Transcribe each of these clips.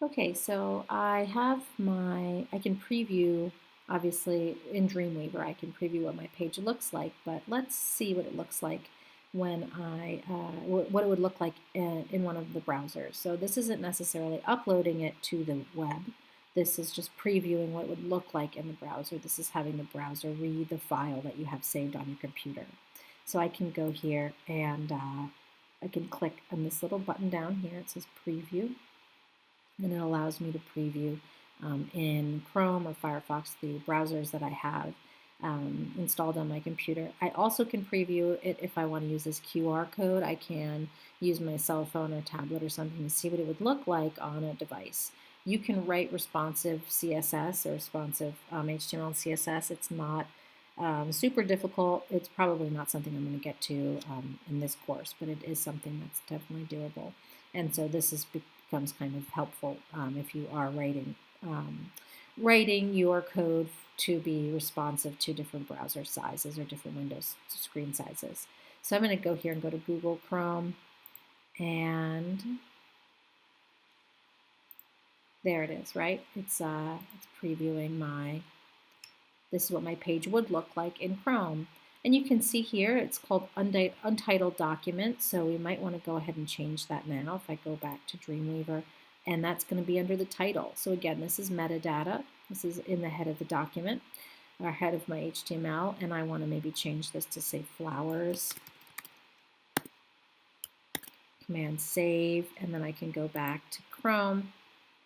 Okay, so I can preview, obviously in Dreamweaver, I can preview what my page looks like, but let's see what it looks like when what it would look like in one of the browsers. So this isn't necessarily uploading it to the web. This is just previewing what it would look like in the browser. This is having the browser read the file that you have saved on your computer. So I can go here and I can click on this little button down here. It says preview, and it allows me to preview in Chrome or Firefox the browsers that I have installed on my computer. I also can preview it if I want to use this QR code. I can use my cell phone or tablet or something to see what it would look like on a device. You can write responsive CSS or responsive HTML and CSS. It's not super difficult. It's probably not something I'm going to get to in this course, but it is something that's definitely doable. And so this becomes kind of helpful if you are writing your code to be responsive to different browser sizes or different Windows screen sizes. So I'm going to go here and go to Google Chrome, and there it is, right? It's previewing this is what my page would look like in Chrome. And you can see here it's called Untitled Document, so we might want to go ahead and change that now if I go back to Dreamweaver, and that's going to be under the title. So again, this is metadata. This is in the head of the document, or head of my HTML, and I want to maybe change this to say flowers. Command save, and then I can go back to Chrome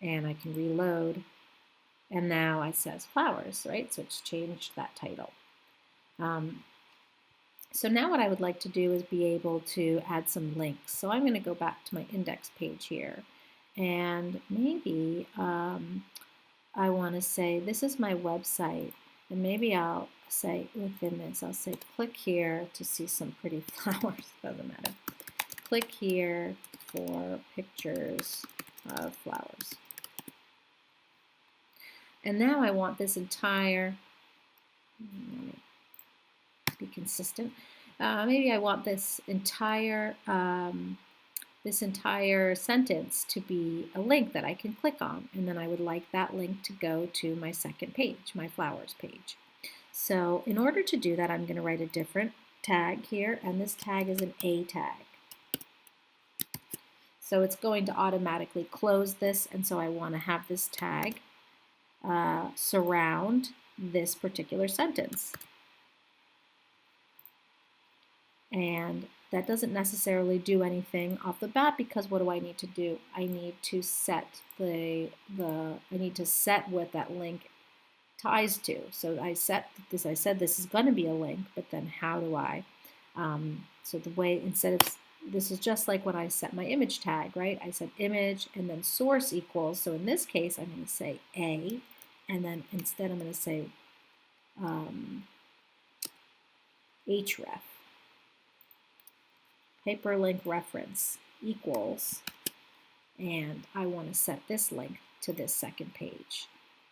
and I can reload, and now it says flowers, right? So it's changed that title. So now what I would like to do is be able to add some links. So I'm going to go back to my index page here, and maybe I want to say this is my website, and maybe I'll say within this, I'll say click here to see some pretty flowers. Doesn't matter. Click here for pictures of flowers. And now I want this entire, be consistent. Maybe I want this entire sentence to be a link that I can click on, and then I would like that link to go to my second page, my flowers page. So in order to do that, I'm going to write a different tag here, and this tag is an A tag. So it's going to automatically close this, and so I want to have this tag surround this particular sentence. And that doesn't necessarily do anything off the bat, because what do I need to do? I need to set I need to set what that link ties to. So I said this is going to be a link, but then how do I? So the way, instead of, this is just like when I set my image tag, right? I said image and then source equals. So in this case, I'm going to say A, and then instead I'm going to say href. Hyperlink reference equals, and I want to set this link to this second page.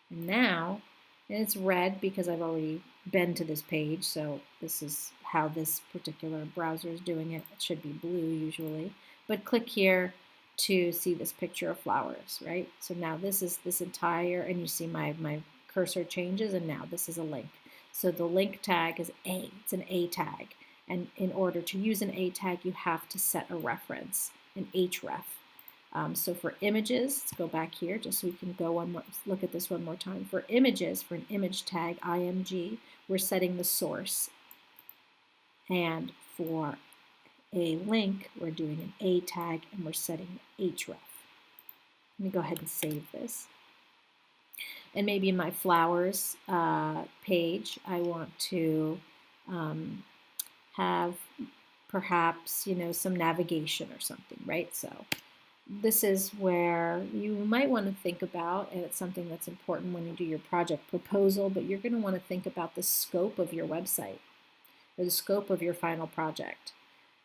And now, and it's red because I've already been to this page, so this is how this particular browser is doing it. It should be blue usually, but click here to see this picture of flowers, right? So now this is this entire, and you see my cursor changes, and now this is a link. So the link tag is A, it's an A tag. And in order to use an A tag, you have to set a reference, an href. So for images, let's go back here just so we can go look at this one more time. For images, for an image tag, img, we're setting the source. And for a link, we're doing an A tag, and we're setting href. Let me go ahead and save this. And maybe in my flowers page, I want to have perhaps, some navigation or something, right? So this is where you might want to think about, and it's something that's important when you do your project proposal, but you're going to want to think about the scope of your website or the scope of your final project.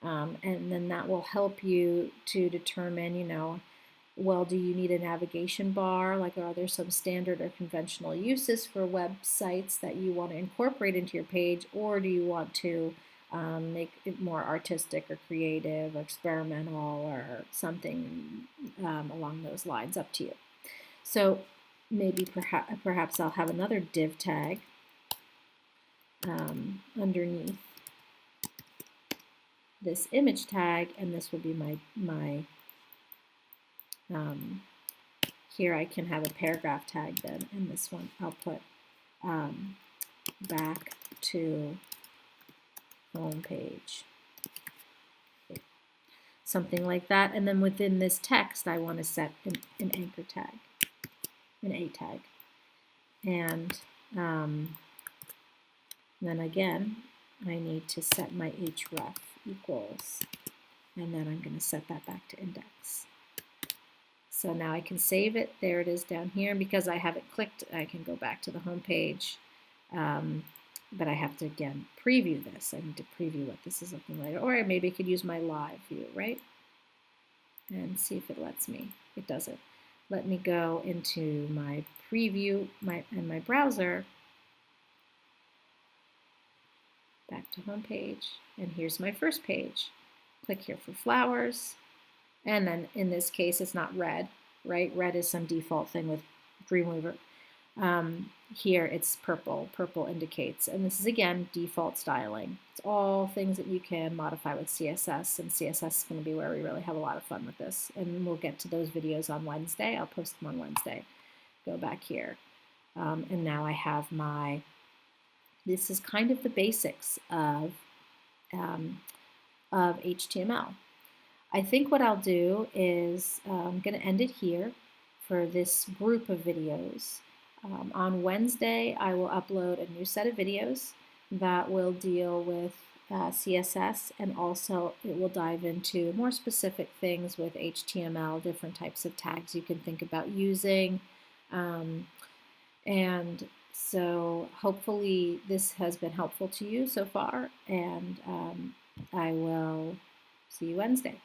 And then that will help you to determine, well, do you need a navigation bar? Like, are there some standard or conventional uses for websites that you want to incorporate into your page, or do you want to make it more artistic or creative or experimental or something along those lines? Up to you. So maybe perhaps I'll have another div tag underneath this image tag, and this will be my here I can have a paragraph tag then, and this one I'll put back to home page. Something like that. And then within this text, I want to set an anchor tag, an A tag. And then again, I need to set my href equals, and then I'm going to set that back to index. So now I can save it. There it is down here. And because I have it clicked, I can go back to the home page. But I have to, again, preview this. I need to preview what this is looking like. Or maybe I could use my live view, right? And see if it lets me. It doesn't. Let me go into my preview and my browser. Back to home page. And here's my first page. Click here for flowers. And then in this case, it's not red, right? Red is some default thing with Dreamweaver. Here it's purple. Purple indicates, and this is again default styling. It's all things that you can modify with CSS, and CSS is going to be where we really have a lot of fun with this. And we'll get to those videos on Wednesday. I'll post them on Wednesday. Go back here. And now I have this is kind of the basics of HTML. I think what I'll do is I'm going to end it here for this group of videos. On Wednesday, I will upload a new set of videos that will deal with CSS, and also it will dive into more specific things with HTML, different types of tags you can think about using. And so hopefully this has been helpful to you so far, and I will see you Wednesday.